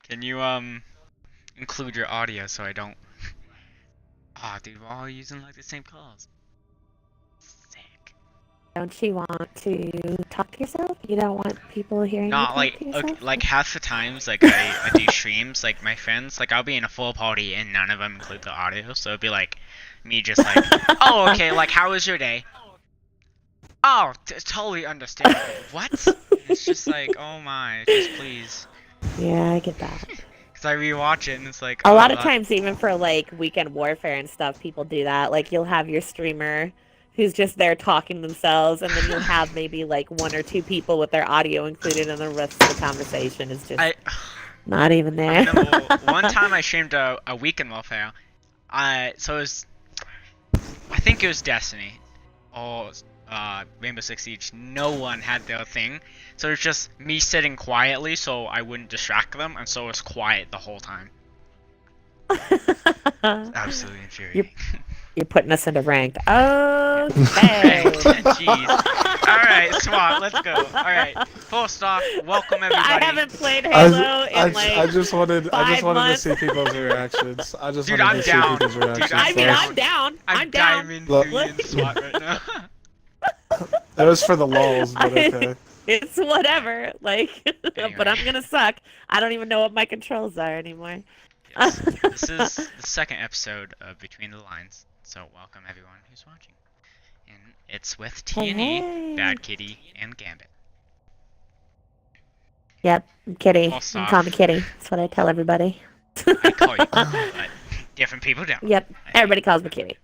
Can you include your audio so I don't? Ah, dude, we're all using like the same calls. Sick. Don't you want to talk to yourself? You don't want people hearing you Not talk like to okay, yourself? like half the times like I do streams like my friends like I'll be in a full party and none of them include the audio, so it'd be like me just like, oh okay, like how was your day? Oh, totally understandable. What? It's just like, oh my, just please. Yeah, I get that. Cause I rewatch it and it's like, A lot oh, of that. times, even for like weekend warfare and stuff, people do that. Like you'll have your streamer who's just there talking themselves, and then you'll have maybe like one or two people with their audio included, and the rest of the conversation is just I not even I there. remember one time I streamed a weekend warfare. So it was, I think it was Destiny or Rainbow Six Siege. No one had their thing, so it's just me sitting quietly so I wouldn't distract them, and so it was quiet the whole time. It's absolutely you're infuriating. you're putting us into ranked. Right, Okay. jeez. Alright, SWAT, let's go. Alright, first off, welcome I everybody. haven't played Halo in I like just wanted 5 months. to see people's reactions. I just Dude, wanted I'm to see down. people's Dude, reactions I'm I mean, down. I'm down. I'm down. diamond Look. 3 in SWAT right now. It was for the lulz, but okay. It's whatever. Like, Anyway. but I'm gonna suck. I don't even know what my controls are anymore. Yes. This is the second episode of Between the Lines, so welcome everyone who's watching. And it's with T&E, Hey. Bad Kitty, and Gambit. Yep, Kitty. First You can call me off, Kitty. That's what I tell everybody. I call you Kitty, but different people don't. Yep, everybody calls me Kitty.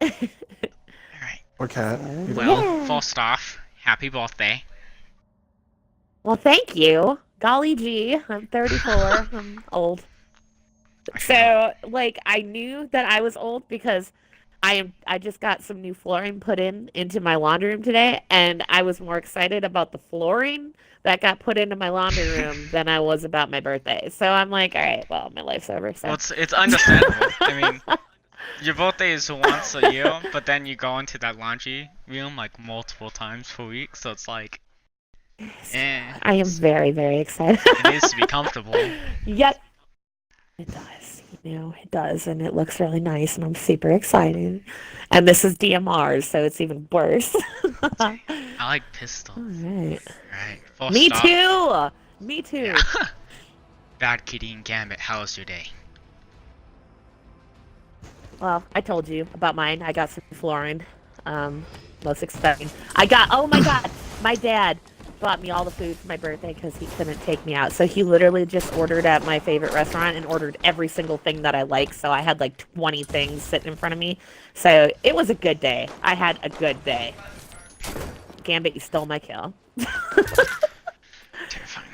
Alright. Or cat. Well, Yeah. first off, happy birthday. Well, thank you. Golly gee, I'm 34. I'm old. So, like, I knew that I was old because I just got some new flooring put into my laundry room today, and I was more excited about the flooring that got put into my laundry room than I was about my birthday. So I'm like, all right, well, my life's over. So Well, it's understandable. I mean, your birthday is once a year, but then you go into that laundry room like multiple times per week, so it's like, I am very, very excited. it needs to be comfortable. Yep. It does. You know, it does, and it looks really nice, and I'm super excited. And this is DMR, so it's even worse. I like pistols. All right. Alright, first Me off, too. Me too. yeah. Bad Kitty and Gambit, how was your day? Well, I told you about mine. I got some flooring. Most exciting. Oh my god, my dad bought me all the food for my birthday because he couldn't take me out. So he literally just ordered at my favorite restaurant and ordered every single thing that I like. So I had like 20 things sitting in front of me. So it was a good day. I had a good day. Gambit, you stole my kill. Terrifying.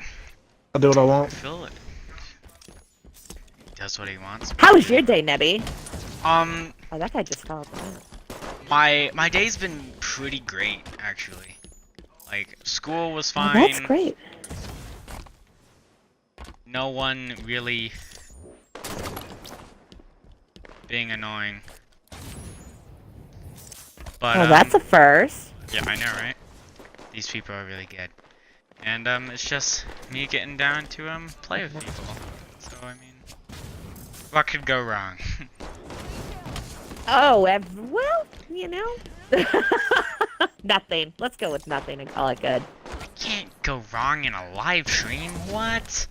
I'll do what I want. I feel it. He does what he wants. How was your day, Nebby? Oh, that guy just fell. my day's been pretty great, actually. Like, school was Oh, fine. that's great. No one really being annoying. But, Well, that's a first. yeah, I know, right? These people are really good. And, it's just me getting down to, play with people. So, I mean, what could go wrong? Oh, well, you know. Nothing. Let's go with nothing and call it good. Can't go wrong in a live stream, what?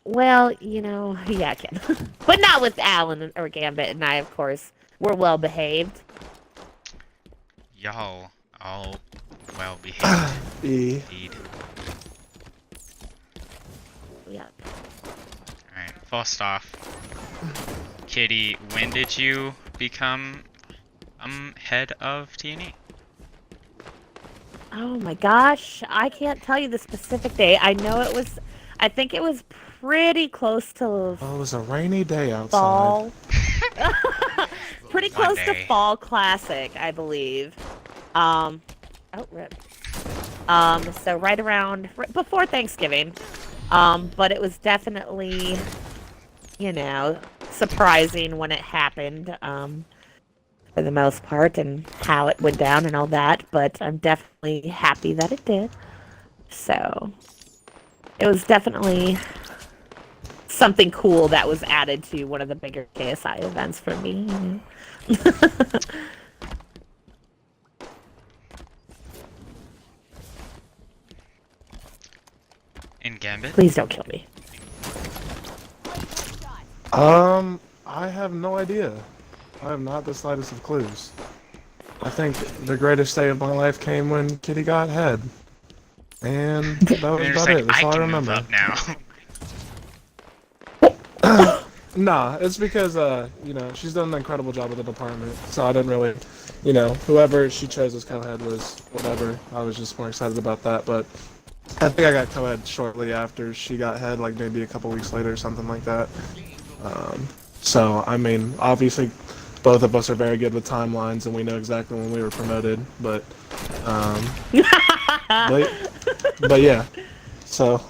Well, you know, yeah, I can. But not with Alan or Gambit and I, of course. We're well behaved. Y'all all well behaved. E. Indeed. Yeah. Alright, first off, Kitty, when did you become head of T&E? Oh my gosh, I can't tell you the specific day. I think it was pretty close to Oh, it was a rainy day outside. fall. Pretty One close day. to Fall Classic, I believe. Oh, rip. So right around before Thanksgiving. But it was definitely, you know, surprising when it happened, for the most part, and how it went down and all that. But I'm definitely happy that it did. So, it was definitely something cool that was added to one of the bigger KSI events for me. In Gambit? Please don't kill me. I have no idea. I have not the slightest of clues. I think the greatest day of my life came when Kitty got head. And that was And about like, it. That's all I can move remember. up now. Nah, it's because, you know, she's done an incredible job with the department. So I didn't really, you know, whoever she chose as co-head was whatever. I was just more excited about that. But I think I got co-head shortly after she got head, like maybe a couple weeks later or something like that. So, I mean, obviously, both of us are very good with timelines, and we know exactly when we were promoted. But yeah. So,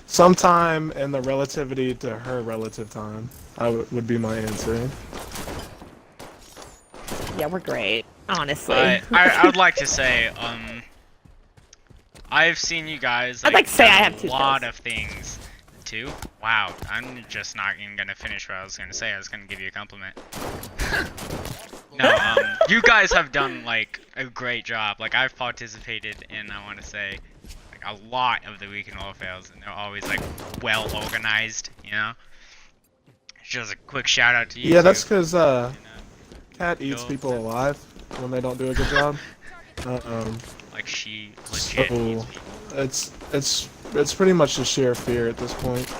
sometime in the relativity to her relative time, would be my answer. Yeah, we're great, honestly. But I would like to say, I've seen you guys. I'd like to say I have a 2 lot kills. of things. 2? Wow, I'm just not even gonna finish what I was gonna say. I was gonna give you a compliment. No, you guys have done like a great job. Like I've participated in, I want to say, like a lot of the weekend warfares, and they're always like well organized. You know. Just a quick shout out to you. Yeah, that's too. because Cat eats people alive when they don't do a good job. Like she legit eats people. It's pretty much just sheer fear at this point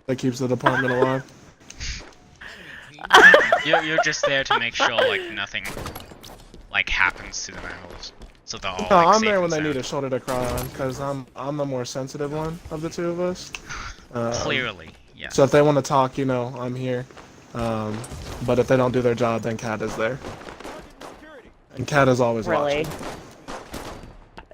that keeps the department alive. You're just there to make sure like nothing like happens to the animals, so they're all. No, Like, I'm safe there when and they sound. need a shoulder to cry on, because I'm the more sensitive one of the two of us. Clearly, yeah. So if they want to talk, you know, I'm here. But if they don't do their job, then Cat is there. And Cat is always Really?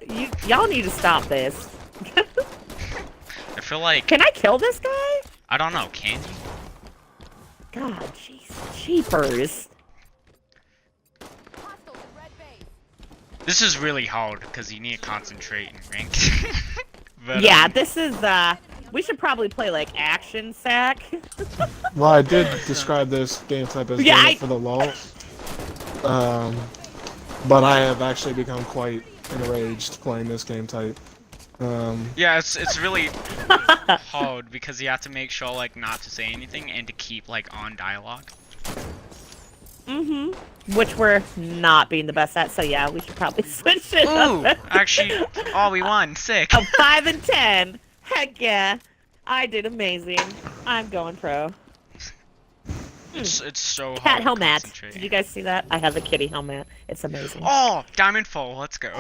watching. Y'all need to stop this. I feel like Can I kill this guy? I don't know. Can you? God, jeez, jeepers. This is really hard because you need to concentrate and rank. But, Yeah, this is, we should probably play, like, Action Sack. Well, I did describe this game type as Yeah, doing it for the lulz. But I have actually become quite enraged playing this game type. yeah, it's really hard because you have to make sure like not to say anything and to keep like on dialogue. Which we're not being the best at, so yeah, we should probably switch it Ooh, up. actually, oh, we won. Sick. 5 and 10. Heck yeah. I did amazing. I'm going pro. It's so hard. Cat to helmet. concentrate. Did you guys see that? I have a kitty helmet. It's amazing. Oh, Diamond Fall. Let's go.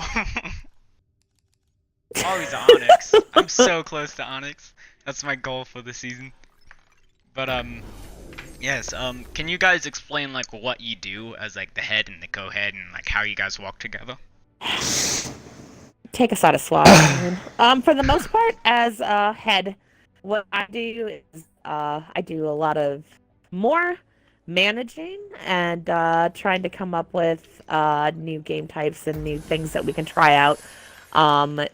Oh, he's Onyx. I'm so close to Onyx. That's my goal for the season. But yes. Can you guys explain like what you do as like the head and the co-head and like how you guys walk together? Take us out of SWAT. For the most part, as a head, what I do is I do a lot of more managing and trying to come up with new game types and new things that we can try out.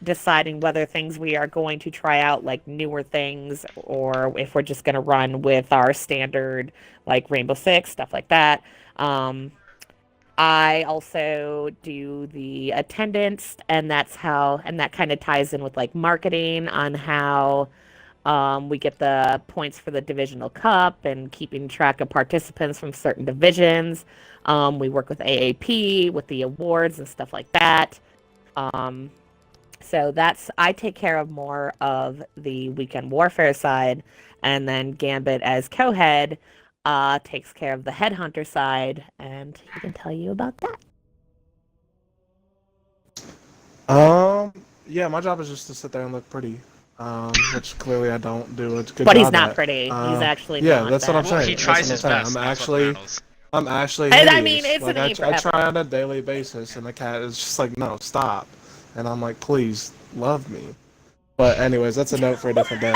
Deciding whether things we are going to try out, like newer things, or if we're just going to run with our standard, like Rainbow Six, stuff like that. I also do the attendance, and that kind of ties in with like marketing on how we get the points for the divisional cup and keeping track of participants from certain divisions. We work with AAP with the awards and stuff like that. So I take care of more of the weekend warfare side, and then Gambit as co-head takes care of the headhunter side, and he can tell you about that. Yeah, my job is just to sit there and look pretty. Which clearly I don't do a good job But he's not at. pretty. He's actually yeah, not that's what I'm that. Well, saying. he That's tries what his I'm saying. best. I'm That's what actually matters. I'm actually And hideous. I mean, it's like an aim for I effort. try on a daily basis, and the cat is just like, no, stop. And I'm like, please, love me. But anyways, that's a note for a different day.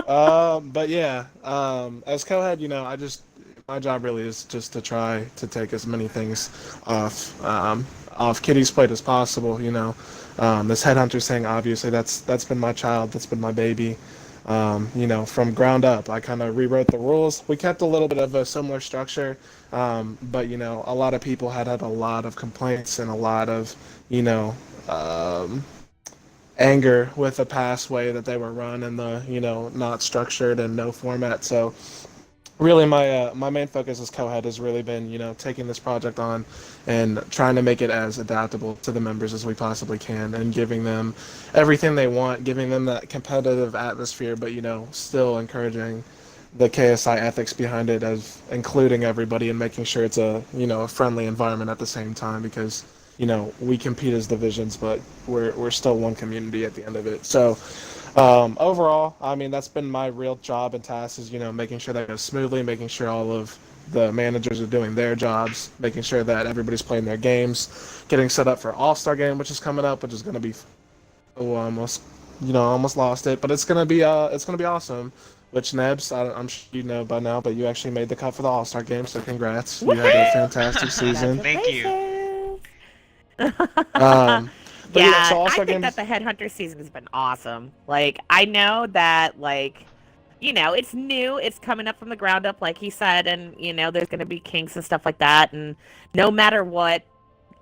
But yeah, as co-head, you know, my job really is just to try to take as many things off Kitty's plate as possible. You know, This headhunter thing, obviously, that's been my child, that's been my baby. You know, from ground up, I kind of rewrote the rules. We kept a little bit of a similar structure, but you know, a lot of people had a lot of complaints and a lot of, you know, anger with the past way that they were run and the, you know, not structured and no format. So really my main focus as co-head has really been, you know, taking this project on and trying to make it as adaptable to the members as we possibly can and giving them everything they want, giving them that competitive atmosphere, but you know, still encouraging the KSI ethics behind it, as including everybody and making sure it's a, you know, a friendly environment at the same time, because you know, we compete as divisions, but we're still one community at the end of it. So overall, I mean, that's been my real job and task, is, you know, making sure that goes smoothly, making sure all of the managers are doing their jobs, making sure that everybody's playing their games, getting set up for All-Star Game, which is coming up, which is going to be, almost, you know, almost lost it, but it's going to be awesome. Which Nebs, I'm sure you know by now, but you actually made the cut for the All-Star Game, so congrats. You had a fantastic season. Thank you. But yeah, so All-Star I think Games. that the Headhunter season has been awesome. Like, I know that, like, you know, it's new, it's coming up from the ground up, like he said, and, you know, there's going to be kinks and stuff like that, and no matter what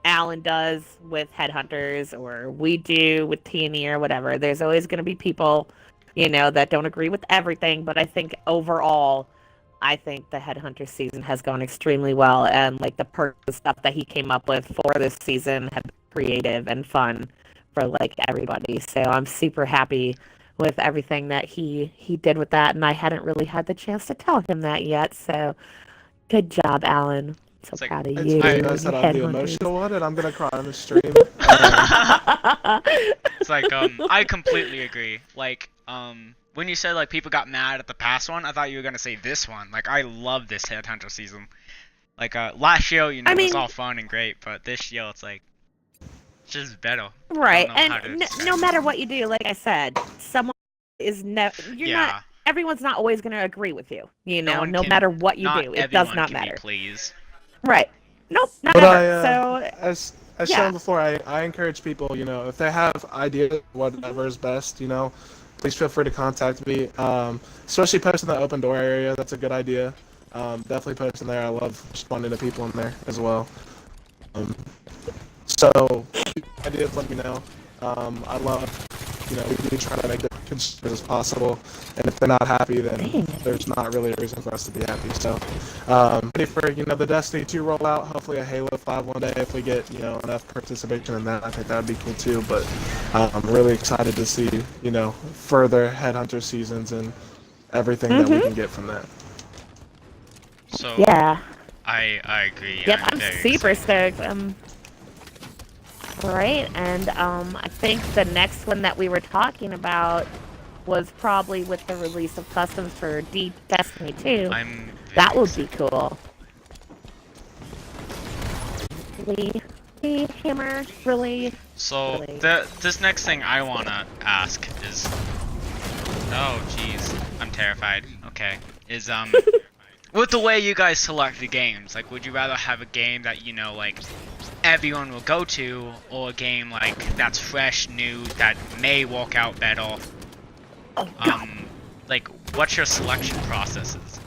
Alan does with Headhunters, or we do with T&E or whatever, there's always going to be people, you know, that don't agree with everything, but I think overall, I think the Headhunter season has gone extremely well, and like the stuff that he came up with for this season have been creative and fun for like everybody. So I'm super happy with everything that he did with that, and I hadn't really had the chance to tell him that yet. So good job, Alan. So It's like- proud of It's you. funny, I said I'm the Headhunters. emotional one, and I'm gonna cry on the stream. It's like, I completely agree. Like, when you said like people got mad at the past one, I thought you were gonna say this one. Like, I love this Headhunter season. Like, last year, you know, I it was mean- all fun and great, but this year it's like, it's just better. Right, Don't know how to and describe no it. matter what you do, like I said, someone is you're not. Everyone's not always going to agree with you. You know, one no can- matter what you not do, it does everyone not can matter. Be pleased. Right? Nope, not But ever. as yeah. shown before, I encourage people, you know, if they have ideas, whatever is best, you know, please feel free to contact me. Especially posting the open door area, that's a good idea. Definitely post in there. I love responding to people in there as well. So, ideas, let me know. I love, you know, we do try to make it constructive as possible, and if they're not happy, then there's not really a reason for us to be happy. So, ready for, you know, the Destiny 2 rollout, hopefully a Halo 5 one day if we get, you know, enough participation in that. I think that would be cool too, but I'm really excited to see, you know, further Headhunter seasons and everything that we can get from that. So Yeah. I agree. Yep, I'm very super excited. stoked. Right, and I think the next one that we were talking about was probably with the release of customs for Destiny 2. I'm That very would be excited. cool. Really, Hammer, really. So Really. this next thing I wanna ask is, oh jeez, I'm terrified. Okay, is with the way you guys select the games, like, would you rather have a game that, you know, like, everyone will go to, or a game like that's fresh, new, that may work out better? Oh, God. Like, what's your selection processes?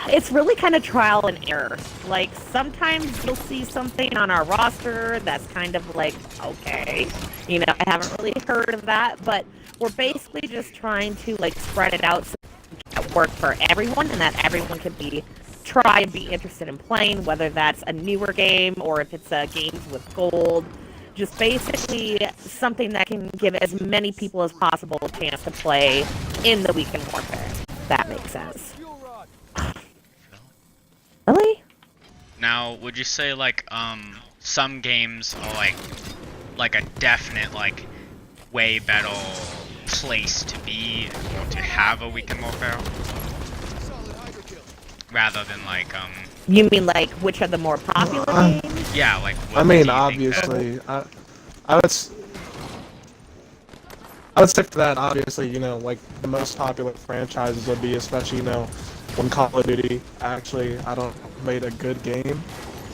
It's really kind of trial and error. Like, sometimes you'll see something on our roster that's kind of like, okay, you know, I haven't really heard of that, but we're basically just trying to, like, spread it out so it work for everyone, and that everyone can try and be interested in playing, whether that's a newer game or if it's games with gold. Just basically something that can give as many people as possible a chance to play in the weekend warfare. If that makes sense. Really? Now, would you say like some games are like a definite like way better place to be or to have a weekend warfare rather than like You mean like which are the more popular games? yeah, like what I do mean, you think obviously, I would say for that, obviously, you know, like the most popular franchises would be, especially, you know, when Call of Duty actually, I don't made a good game.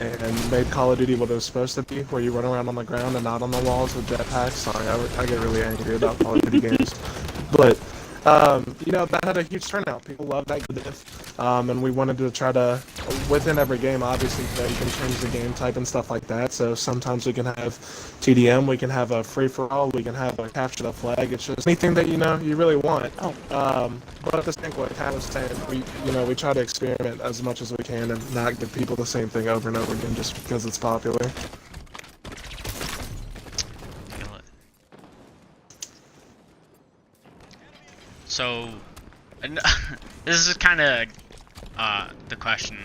and made Call of Duty what it was supposed to be, where you run around on the ground and not on the walls with jetpacks. Sorry, I get really angry about Call of Duty games. But, you know, that had a huge turnout. People loved that diff. And we wanted to try to, within every game, obviously, you know, you can change the game type and stuff like that. So sometimes we can have TDM, we can have a free-for-all, we can have a capture the flag. It's just anything that, you know, you really want. But at the same point, like I was saying, we try to experiment as much as we can and not give people the same thing over and over again just because it's popular. So, this is kind of the question,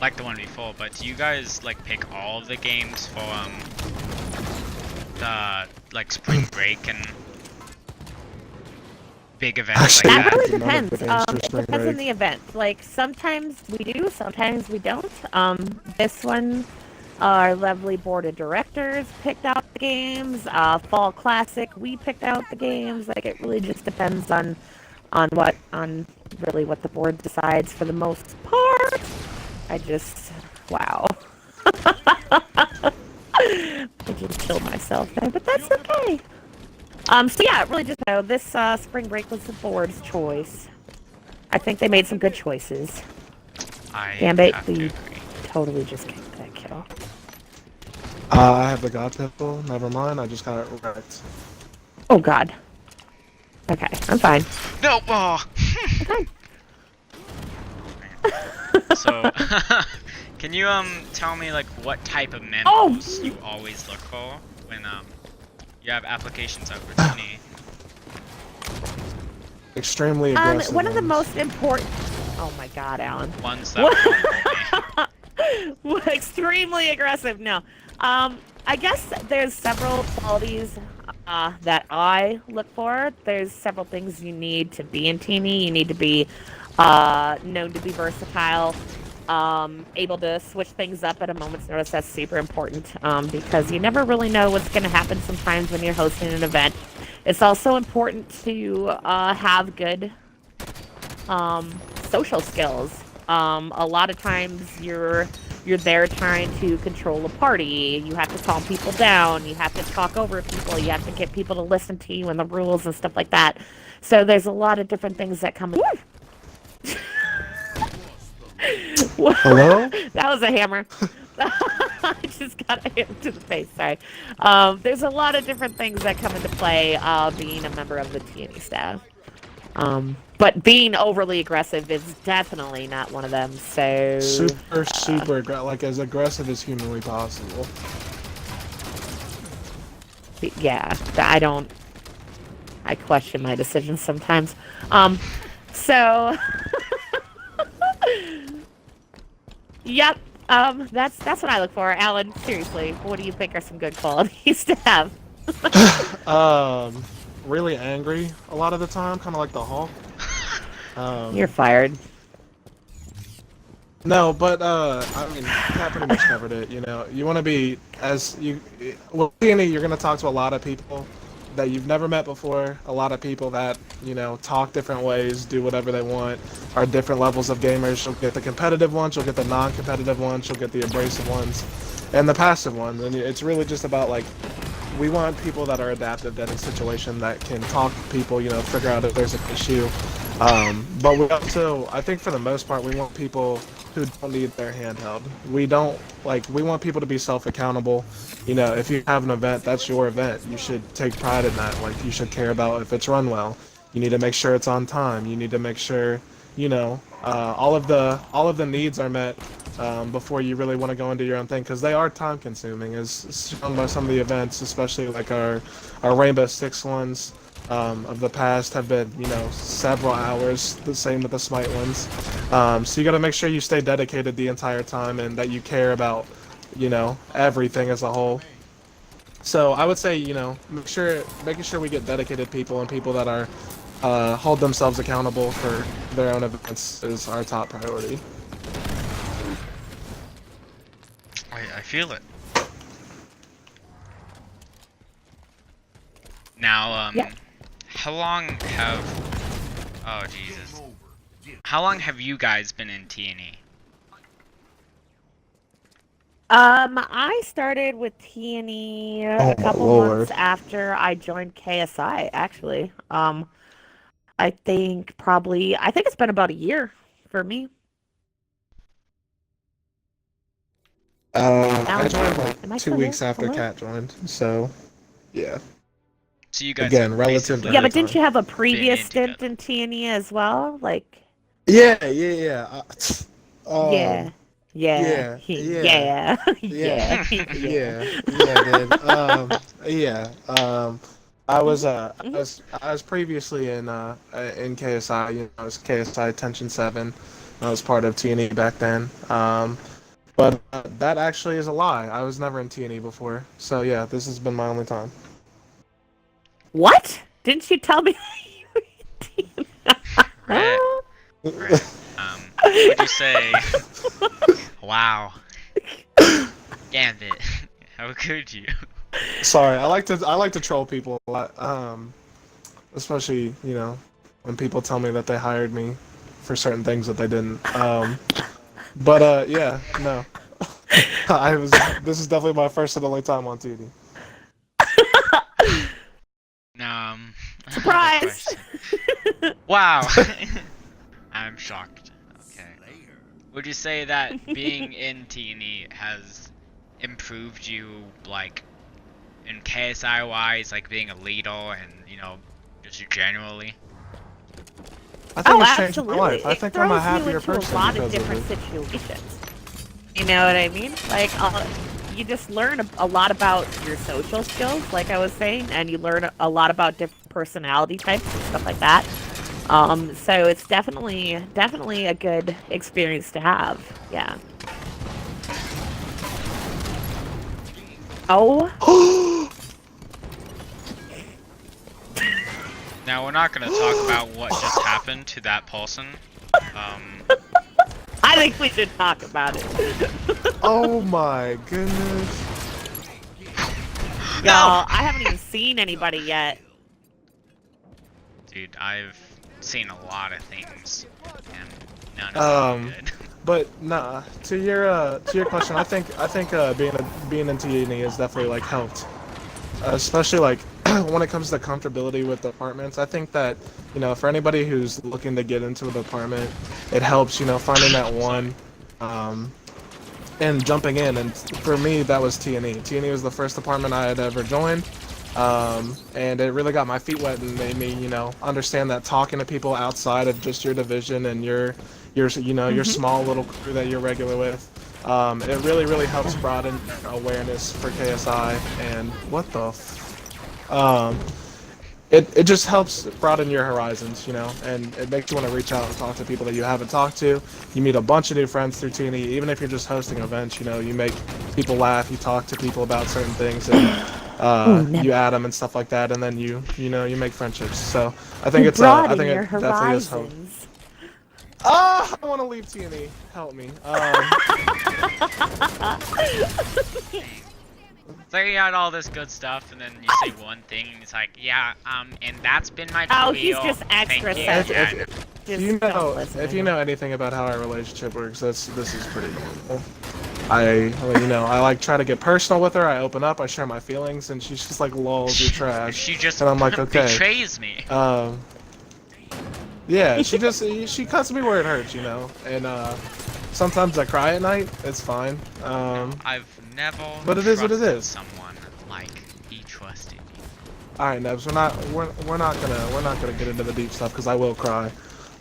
like the one before, but do you guys like pick all of the games for the like spring break and big events like That that? really depends. It depends on the event. Like sometimes we do, sometimes we don't. This one, our lovely board of directors picked out the games. Fall Classic, we picked out the games. Like it really just depends on really what the board decides for the most part. Wow. I just killed myself there, but that's okay. So yeah, it really just this spring break was the board's choice. I think they made some good choices. Gambit, you totally just kicked that kill. I have the God Pistol. Never mind. I just got it wrecked. Oh God. Okay, I'm fine. No. Oh. So, can you tell me like what type of memos you always look for when you have applications out for TNA? Extremely aggressive. One of the most important. Oh my God, Alan. Ones that extremely aggressive. No. I guess there's several qualities that I look for. There's several things you need to be in TNA. You need to be known to be versatile, able to switch things up at a moment's notice. That's super important because you never really know what's going to happen sometimes when you're hosting an event. It's also important to have good social skills. A lot of times you're there trying to control a party. You have to calm people down. You have to talk over people. You have to get people to listen to you and the rules and stuff like that. So there's a lot of different things that come in. Hello? That was a hammer. I just got a hammer to the face, sorry. There's a lot of different things that come into play being a member of the TNA staff. But being overly aggressive is definitely not one of them, so... Super like as aggressive as humanly possible. Yeah, I question my decisions sometimes. So... Yep, that's what I look for. Alan, seriously, what do you think are some good qualities to have? Really angry a lot of the time, kind of like the Hulk. You're fired. No, but I mean, that pretty much covered it. You know, you want to be well, you're gonna talk to a lot of people that you've never met before. A lot of people that talk different ways, do whatever they want, are different levels of gamers. You'll get the competitive ones, you'll get the non-competitive ones, you'll get the abrasive ones, and the passive ones. And it's really just about like, we want people that are adaptive to any situation, that can talk to people, figure out if there's an issue. But we also, I think for the most part, we want people who don't need their handheld. We want people to be self-accountable. If you have an event, that's your event. You should take pride in that. Like, you should care about if it's run well. You need to make sure it's on time. You need to make sure, all of the needs are met before you really want to go into your own thing, because they are time consuming, as shown by some of the events, especially like our Rainbow Six ones of the past have been, several hours, the same with the Smite ones. So you got to make sure you stay dedicated the entire time and that you care about, everything as a whole. So I would say, making sure we get dedicated people and people that are hold themselves accountable for their own events is our top priority. I feel it. Now, yeah. How long have you guys been in TNE? I started with TNE Oh a my couple months lord. after I joined KSI, actually. I think it's been about a year for me. I Alan, joined like am I two still here? weeks after Hello? Kat joined, so yeah. So you guys Again, have relative to basically Yeah, her but didn't time. you have a been previous in stint together. in TNE as well? Like, Yeah. yeah, yeah, Yeah, yeah, yeah, yeah, yeah, yeah. yeah, dude. Yeah. Mhm, mhm. I was previously in KSI. You know, I was KSI Tension 7. I was part of TNE back then. But that actually is a lie. I was never in TNE before. So yeah, this has been my only time. What? Didn't you tell me you were in Right, right. Would you say, wow, Gambit, how could you? Sorry, I like to troll people a lot. Especially, you know, when people tell me that they hired me for certain things that they didn't. But yeah, no. I was. This is definitely my first and only time on TV. Another Surprise! question. Wow, I'm shocked. Okay. Would you say that being in T&E has improved you, like, in KSI wise, like being a leader and, just generally? I think Oh, it's changed my absolutely. life. I It think I'm a throws you happier into a person lot of because of different it. situations. You know what I mean? Like, you just learn a lot about your social skills, like I was saying, and you learn a lot about different personality types and stuff like that. So it's definitely a good experience to have. Yeah. Oh, Now, we're not gonna talk about what just happened to that person. Um, I think we should talk about it. Oh my goodness. no! Y'all, I haven't even seen anybody yet. Dude, I've seen a lot of things, and none of them are Um, good. but nah. To your question, I think being in TNE has definitely like helped, especially like when it comes to comfortability with departments. I think that for anybody who's looking to get into a department, it helps finding that Sorry. one. Um, and jumping in. And for me, that was TNE. TNE was the first department I had ever joined. And it really got my feet wet and made me, understand that talking to people outside of just your division and your Hmm. small little crew that you're regular with, it really, really helps broaden awareness for KSI. And what the, it just helps broaden your horizons, and it makes you want to reach out and talk to people that you haven't talked to. You meet a bunch of new friends through TNE, even if you're just hosting events, you make people laugh, you talk to people about certain things, and Ooh, you Nebula. add them and stuff like that, and then you make friendships. So You I broaden think your it definitely has helped. horizons. Ah, I want to leave TNE. Help me. So you got all this good stuff, and then you say one thing, and it's like, yeah, and that's been my Oh, career. he's just extra Thank you, sensitive. and Just don't listen to if you him. know anything about how our relationship works, this is pretty normal. I like try to get personal with her. I open up, I share my feelings, and she's just like, "Lols, you're trash," she just and I'm like, "Okay." betrays me. Um, yeah, she cuts me where it hurts, and sometimes I cry at night. It's fine. No, I've never But it is what it trusted is. someone like he trusted you. All right, Nebs, we're not gonna get into the deep stuff because I will cry.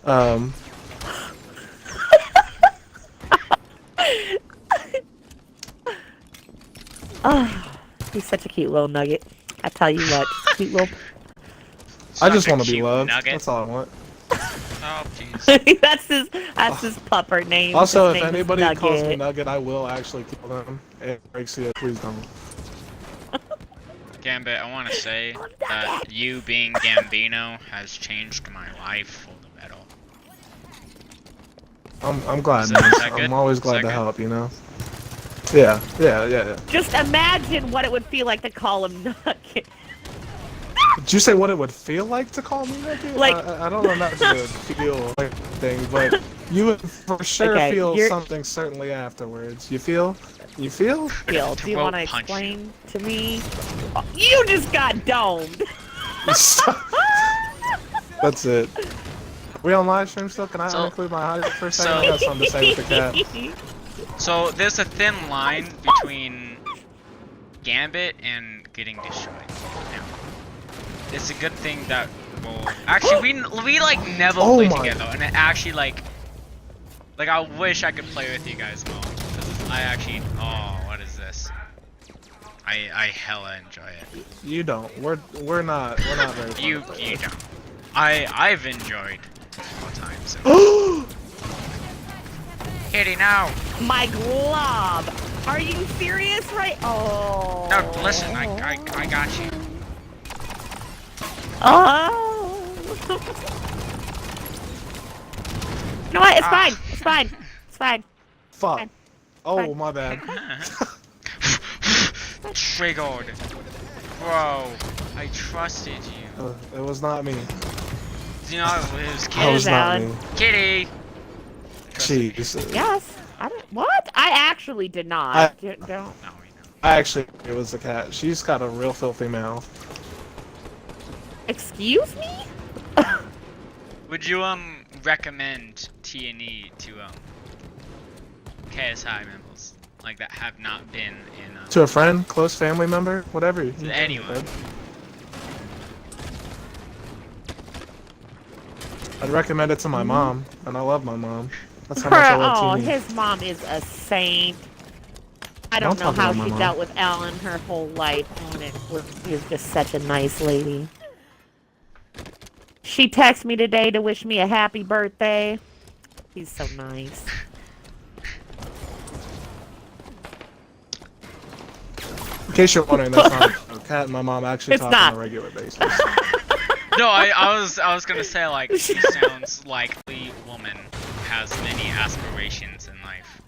Um, Oh, he's such a cute little nugget. I tell you what, just a cute little. I just Such a want to be cute loved. nugget. That's all I want. Oh, jeez. That's his pupper name. Also, His if name is anybody calls me Nugget. Nugget, I will actually kill them. And Rexia, please don't. Gambit, I want to say Oh, that Nugget. you being Gambino has changed my life for the better. I'm glad, Is man. that good? I'm always Is glad that to good? help. Yeah. Just imagine what it would feel like to call him Nugget. Did you say what it would feel like to call me Nugget? Like, I don't know if that's a feel like thing, but You would for sure Okay, feel you're- something certainly afterwards. You feel? You feel? Phil, do you Throat want to punch explain to me? Oh, you just got domed. That's it. We on live stream still? Can I So- include my audio for a second? so- I got something to say with the cat. So there's a thin line between Gambit and getting destroyed. Now, it's a good thing that actually we like never Oh play my. together, and it actually like I wish I could play with you guys more. 'Cause I actually what is this? I hella enjoy it. You don't. We're not very fun You to play you with. don't. I've enjoyed more times. Kitty, no! My glove. Are you serious, right? Oh. No, listen, I got you. Oh. You know what? It's Ah. fine. It's fine. It's fine. Fuck. Fine. Oh, Fine. my bad. Triggered. Bro, I trusted you. It was not me. You know, it was It Kitty. was not Alan. me. Kitty! Jeez. Yes. I don't. What? I actually did not. I- Don't. No, we know. Actually, it was the cat. She's got a real filthy mouth. Excuse me? Would you recommend T&E to KSI members like that have not been in To a friend, close family member, whatever. you think, anyone. bud. I'd recommend it to my mom, and I love my mom. That's how much I love Oh, TV. his mom is a saint. I Don't don't know talk how about my she mom. dealt with Ellen her whole life. She was just such a nice lady. She texted me today to wish me a happy birthday. He's so nice. In case you're wondering, that's not a cat and my mom actually It's talk not. on a regular basis. No, I was gonna say like she sounds like a woman who has many aspirations in life.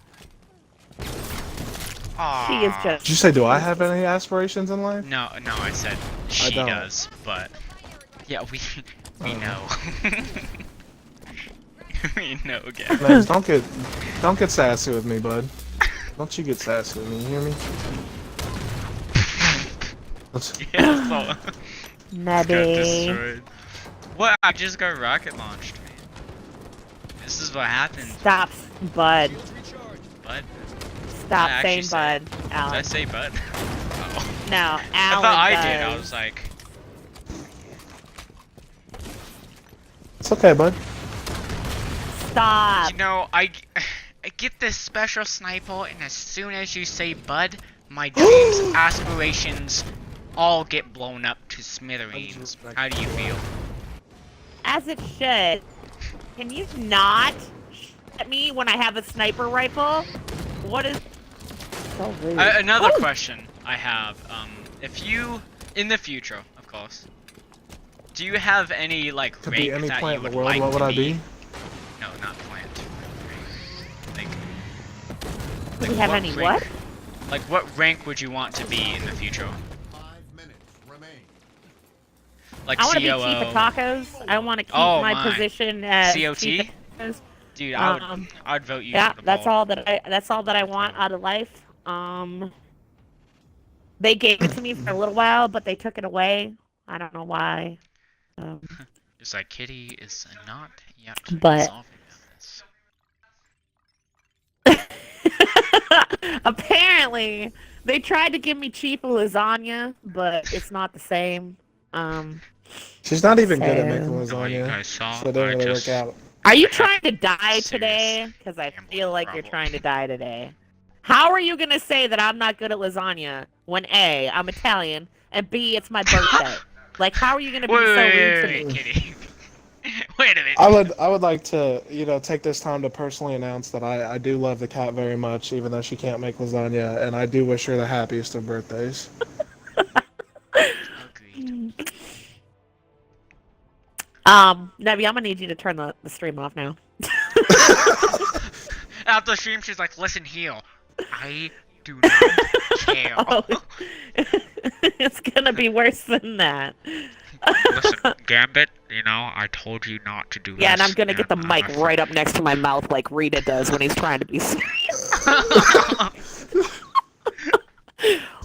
She is Aw. just. Did you say, do I have any aspirations in life? No, I said she don't. does, but yeah, we Oh. know. We know again. Man, don't get sassy with me, bud. Don't you get sassy with me, you hear me? Yeah, so got Nebby. destroyed. What? I just got rocket launched, man. This is what happened, Stop, bud. bud. Stop I saying actually said- bud, Did I Alan. say bud? Oh. No, I Alan thought I does. did. I was like, It's okay, bud. Stop. you know, I get this special sniper, and as soon as you say bud, my dreams, aspirations, all get blown up to smithereens. How do you feel? As it should. Can you not shoot at me when I have a sniper rifle? What is so rude? Another Ooh. question I have, if you, in the future, of course, do you have any, like, Could rank be any that plant you in would the world, like what would to I be? No, not plant. Like, Do we have what any rank- what? Like, what rank would you want to be in the future? 5 minutes remain. Like I want to be COO? chief of tacos. I want to keep Oh, my my. position as COT? chief of tacos. Dude, Um, I'd vote you Yeah, for the that's ball. all that I want out of life. They gave it to me for a little while, but they took it away. I don't know why. It's like Kitty is not yet But- solving this. Apparently, they tried to give me chief of lasagna, but it's not the same. She's not even good at So- making Oh, you lasagna, guys saw? so it didn't I really just- work out. Are you I have trying to die serious today? Because I gambling feel like you're problem. trying to die today. How are you gonna say that I'm not good at lasagna when A, I'm Italian, and B, it's my birthday? Like, how are you gonna be Wait, so wait, rude wait, to wait, me? Kitty. Wait a minute. I would like to, take this time to personally announce that I do love the cat very much, even though she can't make lasagna, and I do wish her the happiest of birthdays. Agreed. Nebby, I'm gonna need you to turn the stream off now. After the stream, she's like, listen here. I do not care. Oh, it's gonna be worse than that. Listen, Gambit, you know, I told you not to do this. Yeah, and I'm gonna get the and mic I right up next to my mouth like Rita does when he's trying to be serious.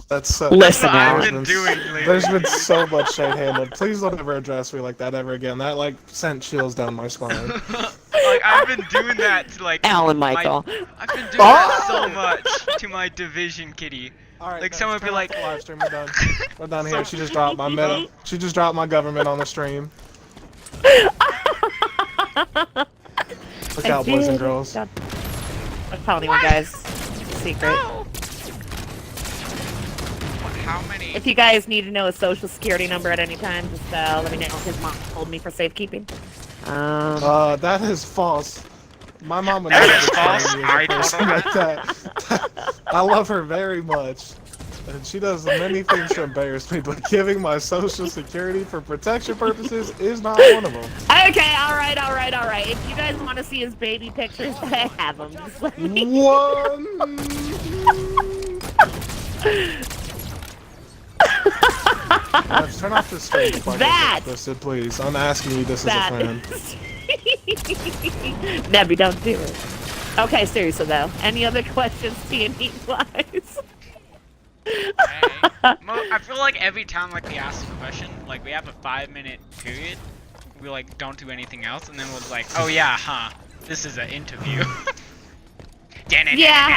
That's so. That's Listen, what I've Alan. been doing lately. There's been so much shade handled. Please don't ever address me like that ever again. That like sent chills down my spine. Like, I've been doing that to, like, Alan Michael. I've been doing that so much to my division kitty. All right, Like, guys, someone would be turn off like- the live stream. We're done. We're done here. So- She just dropped my meta. She just dropped my government on the stream. Look out, boys and girls. I'm telling you guys. Secret. How many? If you guys need to know a social security number at any time, just let me know. His mom told me for safekeeping. That is false. My mom would That never is false. train me as a I told person her like that. I love her very much. And she does many things to embarrass me, but giving my social security for protection purposes is not one of them. Okay, alright. If you guys want to see his baby pictures, I have them. Just let me... One. Let's turn off the stream before I That- get twisted, please. I'm asking you this as a friend. Nebby, don't do it. Okay, seriously though. Any other questions, T&E wise? I feel like every time, like, we ask a question, like, we have a 5-minute period, we, like, don't do anything else, and then we'll be like, oh yeah, huh, this is an interview. Yeah,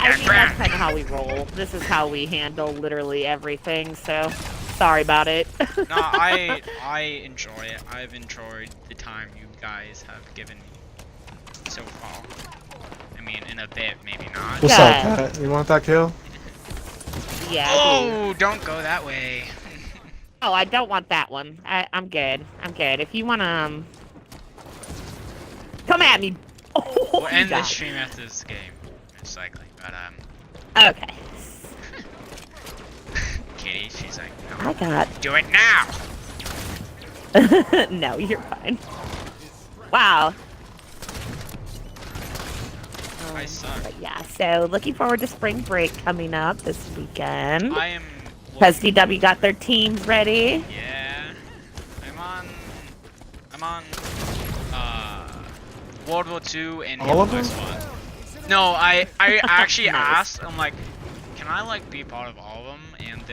I mean, that's kind of how we roll. This is how we handle literally everything, so sorry about it. No, I enjoy it. I've enjoyed the time you guys have given me so far. I mean, in a bit, maybe not. What's Yeah. up, Kat? You want that kill? Yeah, I do. Oh, don't go that way. Oh, I don't want that one. I'm good. I'm good. If you wanna, come at me. Oh, We'll end you the got it. stream after this game, most likely. But Okay. Kitty, she's like, I got. do it now. No, you're fine. Wow. I suck. But yeah, so looking forward to spring break coming up this weekend. I am. Has DW got their teams ready? Yeah. I'm on. World War II and All of Hitler them? Squad. No, I actually Nice. asked. I'm like, can I like be part of all of them? And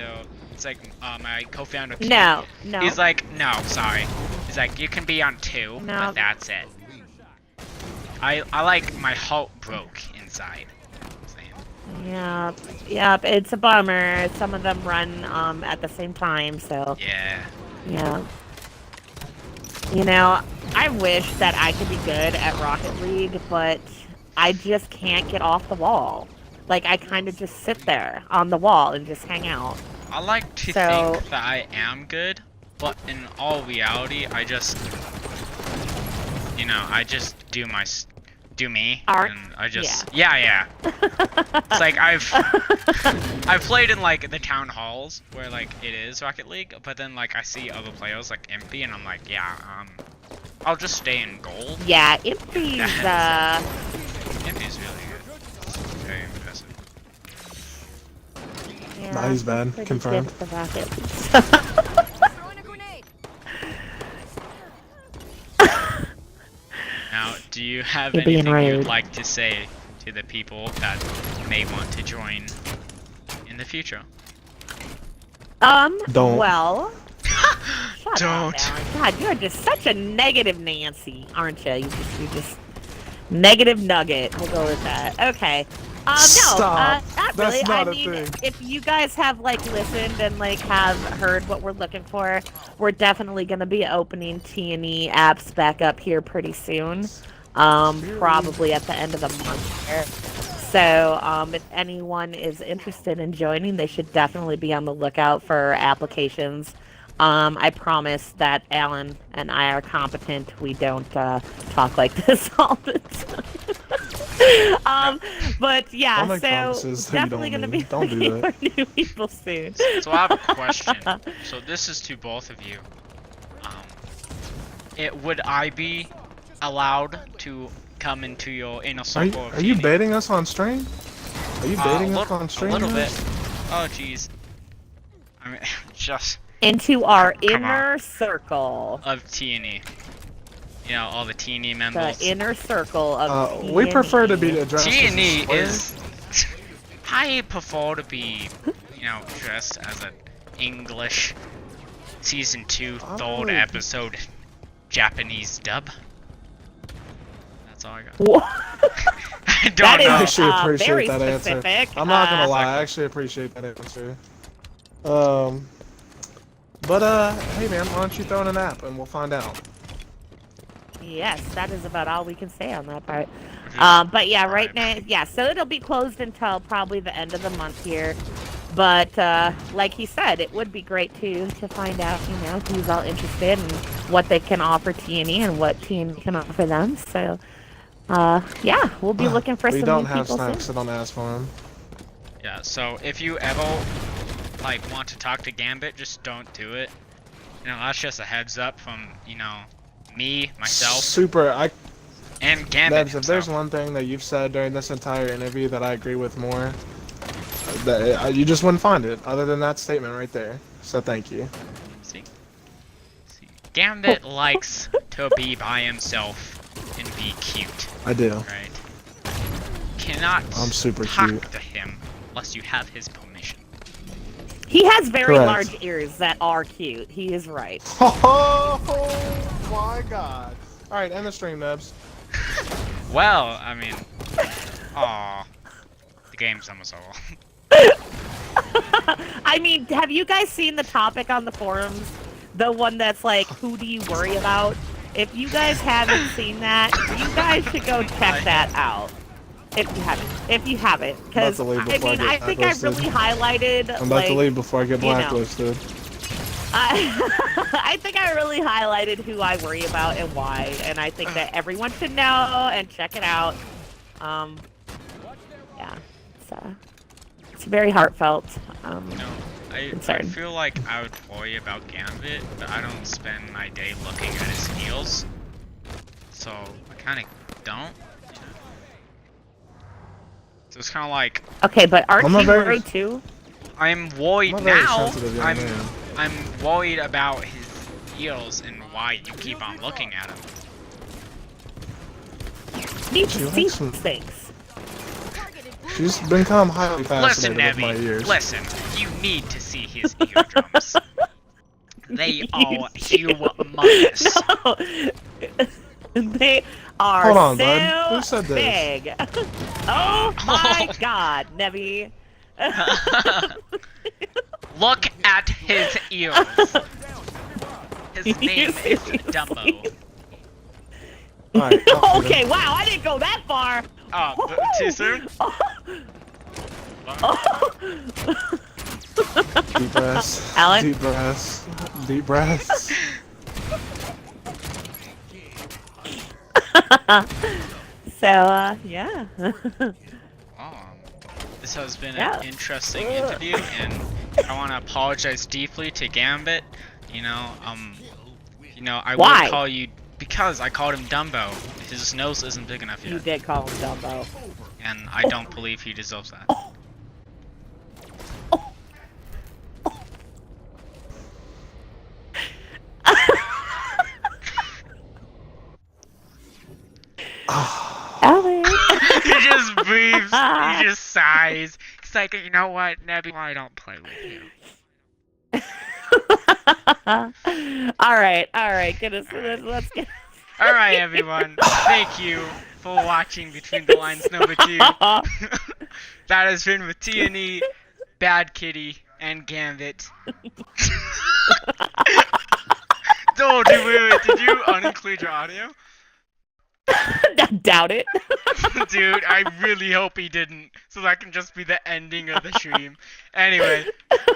it's like my co-founder. Pete, No. He's like, no, sorry. He's like, you can be on 2, No. but that's it. I like my heart broke inside. Yep, it's a bummer. Some of them run at the same time, so Yeah. yeah. You know, I wish that I could be good at Rocket League, but I just can't get off the wall. Like, I kind of just sit there on the wall and just hang out. I like to So- think that I am good, but in all reality, I just, I just do me, Art? and I just, yeah. It's like I've played in like the town halls where like it is Rocket League, but then like I see other players like Empty, and I'm like, yeah, I'll just stay in gold. Yeah, Impy's, Empty's really good. It's very impressive. yeah, Nah, he's bad. pretty Confirmed. good at the Rocket. Throwing a grenade. Now, do you have You're being anything you'd rude. like to say to the people that may want to join in the future? Don't. Well, shut Don't. up, Alan. God, you're just such a negative Nancy, aren't you? You're just negative nugget. We'll go with that. Okay. No, Stop. not That's really. not I a mean, thing. if you guys have like listened and like have heard what we're looking for, we're definitely gonna be opening T&E apps back up here pretty soon. Probably at the end of the month here. So, if anyone is interested in joining, they should definitely be on the lookout for applications. I promise that Alan and I are competent. We don't talk like this all the time. But yeah, Don't make so promises that you definitely don't gonna be mean. Don't do looking that. for new people soon. So I have a question. So this is to both of you. Would I be allowed to come into your inner circle? Are you baiting us on stream? Are you baiting us on A stream? little bit. guys? Oh jeez. I mean, just Into our Come on. inner circle. Of T&E. You know, all the T&E The members. inner circle of We prefer to be TNE. addressed as a T&E square. is... I prefer to be, you know, dressed as an English Season 2 third Oh. episode Japanese dub. That's all I got. Wha- I don't That is know. I actually appreciate very that answer. specific. I'm not gonna lie, Exactly. I actually appreciate that answer. Hey man, why don't you throw in an app and we'll find out. Yes, that is about all we can say on that part. Mhm. But yeah, right Alright. now, yeah, so it'll be closed until probably the end of the month here. But like he said, it would be great to find out, you know, who's all interested and what they can offer T&E and what T&E can offer them. So, yeah, we'll be looking for We some don't new have people snacks, soon. so don't ask for them. Yeah, so if you ever, like, want to talk to Gambit, just don't do it. You know, that's just a heads up from, you know, me, myself, Super. and Gambit Nebs, if there's himself. one thing that you've said during this entire interview that I agree with more, that you just wouldn't find it other than that statement right there. So thank you. See? Gambit likes to be by himself and be cute, I do. right? Cannot I'm super talk cute. to him unless you have his permission. He has very Correct. large ears that are cute. He is right. Oh my god. Alright, end the stream, Nebs. Well, I mean, aw, the game's almost over. I mean, have you guys seen the topic on the forums? The one that's like, who do you worry about? If you guys haven't seen that, you guys should go check that out. If you haven't, because to leave I before I mean, get I think I blacklisted. really highlighted. I'm about to leave before I get you know. blacklisted. I think I really highlighted who I worry about and why, and I think that everyone should know and check it out. Yeah, it's very heartfelt. You know, I concern. feel like I would worry about Gambit, but I don't spend my day looking at his heels. So, I kinda don't. So it's kinda like, Okay, but aren't I'm you not very- worried too? I'm worried I'm a very now. sensitive young man. I'm worried about his heels and why you keep on looking at him. Need She to see likes some- things. She's become highly Listen, fascinated with my Nebby, ears. listen. You need to see his eardrums. They are humongous. No. They are Hold on, so bud. Who said this? big. Oh my god, Nebby. Look at his ears. His name is Dumbo. Alright, Okay, wow, I didn't go that far. Oh, too soon? Deep breaths. Alan? Deep breaths. Deep breaths. So, yeah. This has been Yeah. an interesting interview, and I want to apologize deeply to Gambit. You know, I Why? would call you because I called him Dumbo. His nose isn't big enough You yet, did call him Dumbo. and I don't believe he deserves that. Alan. He just breathes. He just sighs. He's like, you know what, Nebby? I don't play with you. Alright, goodness, let's get... All right, everyone. Thank you for watching Between the Lines number 2. That has been with T&E, Bad Kitty, and Gambit. Oh, did you uninclude your audio? Doubt it. Dude, I really hope he didn't, so that can just be the ending of the stream. Anyway,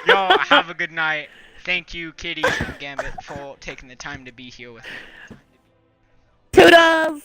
y'all have a good night. Thank you, Kitty and Gambit, for taking the time to be here with me. Toodles!